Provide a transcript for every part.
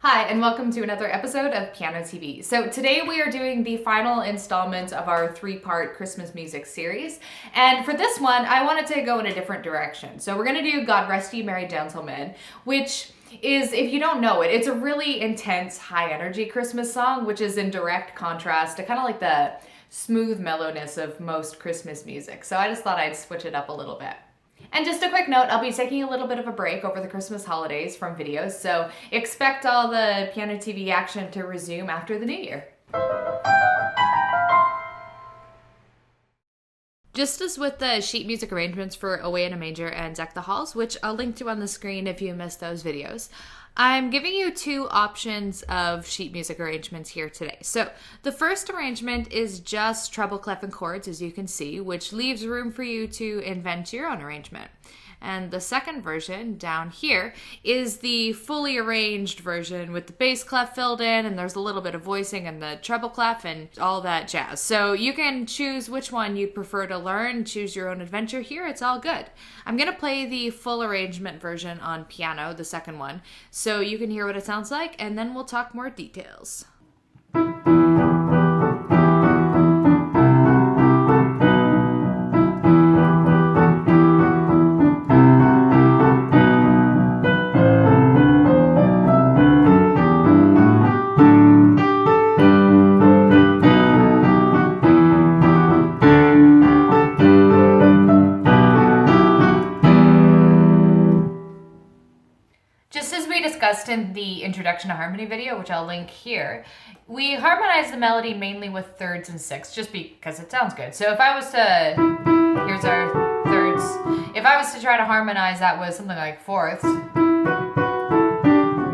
Hi, and welcome to another episode of Piano TV. So today we are doing the final installment of our three-part Christmas music series. And for this one, I wanted to go in a different direction. So we're gonna do God Rest Ye Merry Gentlemen, which is, if you don't know it, it's a really intense, high-energy Christmas song, which is in direct contrast to kind of like the smooth mellowness of most Christmas music. So I just thought I'd switch it up a little bit. And just a quick note, I'll be taking a little bit of a break over the Christmas holidays from videos, so expect all the Piano TV action to resume after the new year. Just as with the sheet music arrangements for Away in a Manger and Deck the Halls, which I'll link to on the screen if you missed those videos, I'm giving you two options of sheet music arrangements here today. So the first arrangement is just treble, clef, and chords, as you can see, which leaves room for you to invent your own arrangement. And the second version down here is the fully arranged version with the bass clef filled in, and there's a little bit of voicing and the treble clef and all that jazz. So you can choose which one you prefer to learn, choose your own adventure here, it's all good. I'm gonna play the full arrangement version on piano, the second one, so you can hear what it sounds like, and then we'll talk more details. Just as we discussed in the Introduction to Harmony video, which I'll link here, we harmonize the melody mainly with thirds and sixths, just because it sounds good. So if I was to, here's our thirds, if I was to try to harmonize that with something like fourths,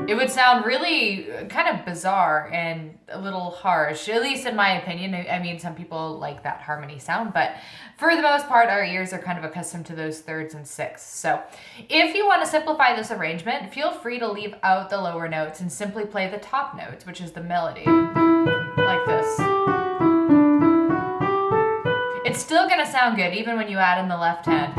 it would sound really kind of bizarre and a little harsh, at least in my opinion. I mean, some people like that harmony sound, but for the most part, our ears are kind of accustomed to those thirds and sixths. So if you want to simplify this arrangement, feel free to leave out the lower notes and simply play the top notes, which is the melody, like this. It's still gonna sound good even when you add in the left hand.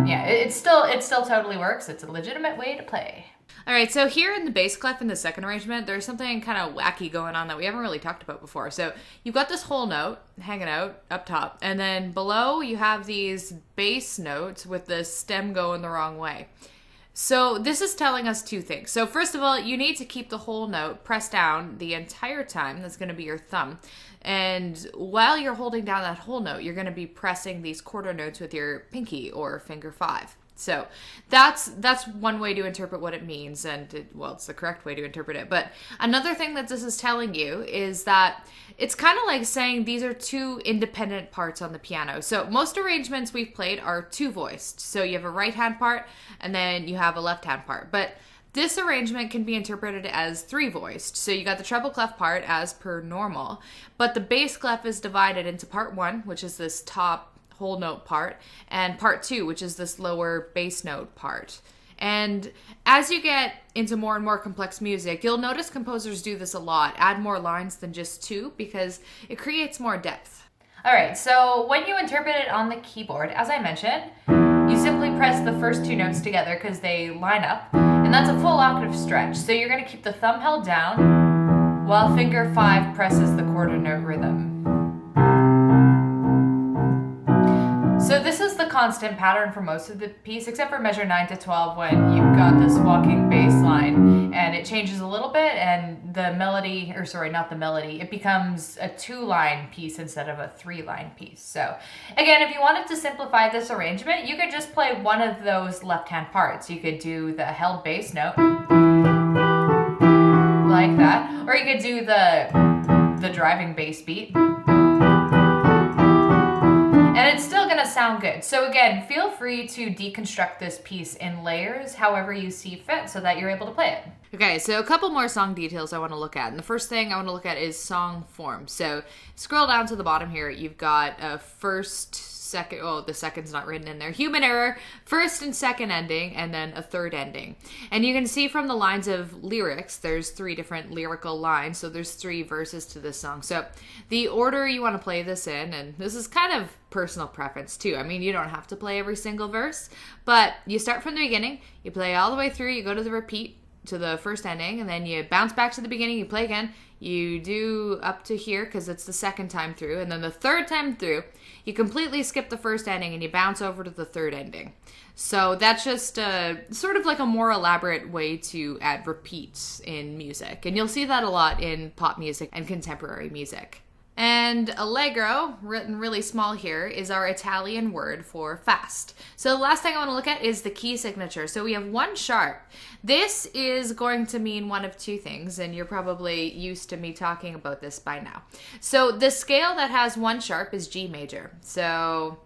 Yeah, it still totally works. It's a legitimate way to play. All right, so here in the bass clef in the second arrangement, there's something kind of wacky going on that we haven't really talked about before. So you've got this whole note hanging out up top, and then below you have these bass notes with the stem going the wrong way. So this is telling us two things. So first of all, you need to keep the whole note pressed down the entire time. That's going to be your thumb. And while you're holding down that whole note, you're going to be pressing these quarter notes with your pinky or finger 5. So that's one way to interpret what it means, and well, it's the correct way to interpret it. But another thing that this is telling you is that it's kind of like saying these are two independent parts on the piano. So most arrangements we've played are two voiced. So you have a right hand part and then you have a left hand part. But this arrangement can be interpreted as three voiced. So you got the treble clef part as per normal, but the bass clef is divided into part 1, which is this top whole note part, and part 2, which is this lower bass note part. And as you get into more and more complex music, you'll notice composers do this a lot, add more lines than just 2, because it creates more depth. All right, so when you interpret it on the keyboard, as I mentioned, you simply press the first 2 notes together because they line up, and that's a full octave stretch. So you're going to keep the thumb held down while finger 5 presses the quarter note rhythm. So this is the constant pattern for most of the piece, except for measure 9 to 12 when you've got this walking bass line, and it changes a little bit, and the melody, or sorry, not the melody, it becomes a 2-line piece instead of a 3-line piece. So again, if you wanted to simplify this arrangement, you could just play one of those left-hand parts. You could do the held bass note, like that, or you could do the driving bass beat. And it's still gonna sound good. So again, feel free to deconstruct this piece in layers however you see fit so that you're able to play it. Okay, so a couple more song details I want to look at. And the first thing I want to look at is song form. So scroll down to the bottom here, you've got a first, second, oh, the second's not written in there. Human error, first and second ending, and then a third ending. And you can see from the lines of lyrics, there's 3 different lyrical lines, so there's 3 verses to this song. So the order you want to play this in, and this is kind of personal preference too. I mean, you don't have to play every single verse, but you start from the beginning, you play all the way through, you go to the repeat, to the first ending, and then you bounce back to the beginning, you play again, you do up to here because it's the second time through, and then the third time through, you completely skip the first ending and you bounce over to the third ending. So that's just sort of like a more elaborate way to add repeats in music, and you'll see that a lot in pop music and contemporary music. And allegro, written really small here, is our Italian word for fast. So the last thing I want to look at is the key signature. So we have 1 sharp. This is going to mean one of 2 things, and you're probably used to me talking about this by now. So the scale that has 1 sharp is G major. So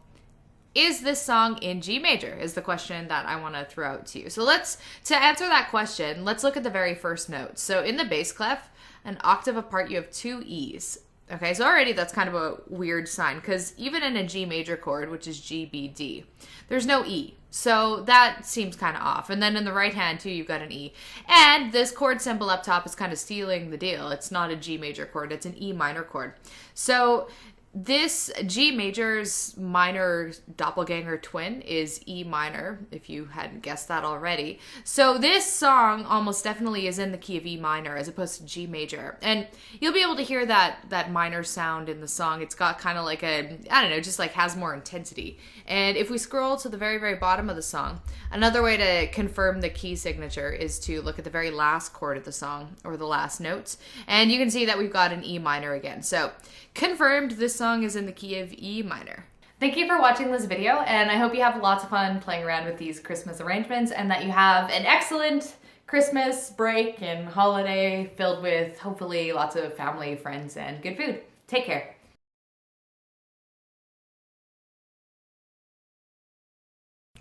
is this song in G major is the question that I want to throw out to you. So to answer that question, let's look at the very first note. So in the bass clef, an octave apart, you have 2 E's. Okay, so already that's kind of a weird sign, because even in a G major chord, which is G, B, D, there's no E. So that seems kind of off. And then in the right hand too, you've got an E. And this chord symbol up top is kind of stealing the deal. It's not a G major chord, it's an E minor chord. So this G major's minor doppelganger twin is E minor, if you hadn't guessed that already. So this song almost definitely is in the key of E minor as opposed to G major. And you'll be able to hear that minor sound in the song. It's got kind of like a, I don't know, just like has more intensity. And if we scroll to the very, very bottom of the song, another way to confirm the key signature is to look at the very last chord of the song, or the last notes. And you can see that we've got an E minor again. So confirmed, this song is in the key of E minor. Thank you for watching this video, and I hope you have lots of fun playing around with these Christmas arrangements, and that you have an excellent Christmas break and holiday filled with hopefully lots of family, friends, and good food. Take care.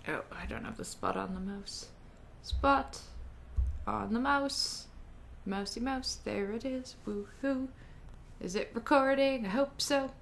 Oh, I don't have the spot on the mouse. Spot on the mouse. Mousey mouse, there it is. Woohoo. Is it recording? I hope so.